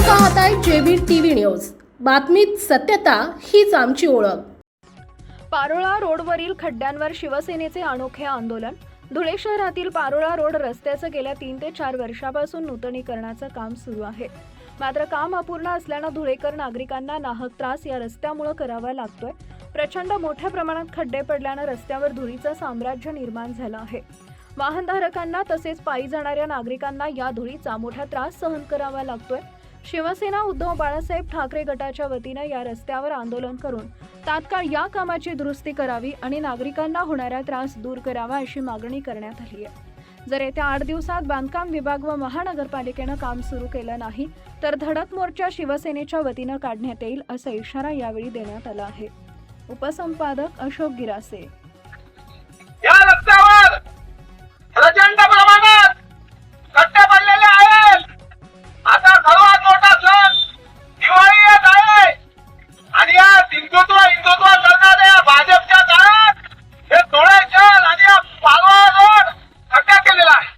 पाहताय JB TV news. बातमीत सत्यता हीच आमची ओळख। पारोळा रोडवरील खड्ड्यांवर शिवसेनेचे अनोखे आंदोलन। धुळे शहरातील पारोळा रोड रस्त्याचं गेल्या 3 ते 4 वर्षापासून नूतनीकरणाचं काम सुरू आहे। मात्र काम अपूर्ण असल्याने धुळेकर नागरिकांना नाहक त्रास या रस्त्यामुळे करावा लागतोय। प्रचंड मोठ्या प्रमाणात खड्डे पडल्याने रस्त्यावर धुळीचं साम्राज्य निर्माण झालं आहे। वाहनधारकांना तसेच पायी जाणाऱ्या नागरिकांना या धुळीचा मोठा त्रास सहन करावा लागतोय। शिवसेना उद्धव बाळासाहेब ठाकरे गटाच्या वतीने या रस्त्यावर आंदोलन करून तात्काळ या कामाची दुरुस्ती करावी आणि नागरिकांना होणारा त्रास दूर करावा अशी मागणी करण्यात आली आहे। जर येत्या 8 दिवसात बांधकाम विभाग व महानगरपालिकेने काम सुरू केलं नाही तर धडक मोर्चा शिवसेनेच्या वतीने काढण्यात येईल असा इशारा यावेळी देण्यात आला आहे। उपसंपादक अशोक गिरासे। या रस्त्यावर प्रचंड प्रमाणात खड्डे पडलेले आहेत। आता सर्वात मोठा सण दिवाळी येत आहे आणि या हिंदुत्व करणाऱ्या भाजपच्या काळात हे धुळे शहर आणि या पारोळा रोड खड्डा केलेला आहे।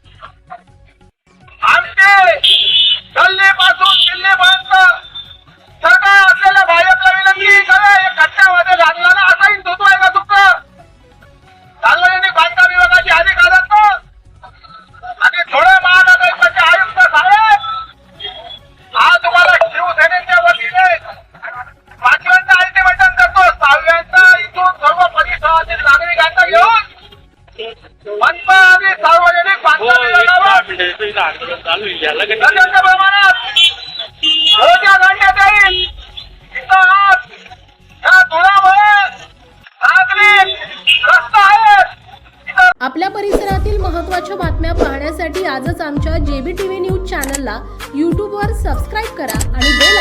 आमचे गल्लीपासून दिल्लीपर्यंत सरकार असलेल्या भाजपला विनंती करा, हे खड्ड्यामध्ये घातला ना असा हिंदुत्व आहे का तुमचं? सार्वजनिक बांधकाम विभागाचे अधिकाऱ्यांना आणि धुळे महानगरपालिकेचे आयुक्त साहेब, आज तुम्हाला शिवसेनेच्या वतीने पाचव्यांदा अल्टिमेटम करतो। 6व्यांदा इथून सर्व परिसरातील नागरिकांना घेऊन मनपा आणि सार्वजनिक बांधकाम विभागावर प्रचंड प्रमाणात मोर्चा काढण्यात येईल। इथं आज या धुळ्यामुळे नागरिक रस्ता आहेत। आपल्या परिसरातील महत्त्वाच्या बातम्या पाहण्यासाठी आजच आमच्या जेबी टीव्ही न्यूज चॅनलला YouTube वर सबस्क्राइब करा आणि बेल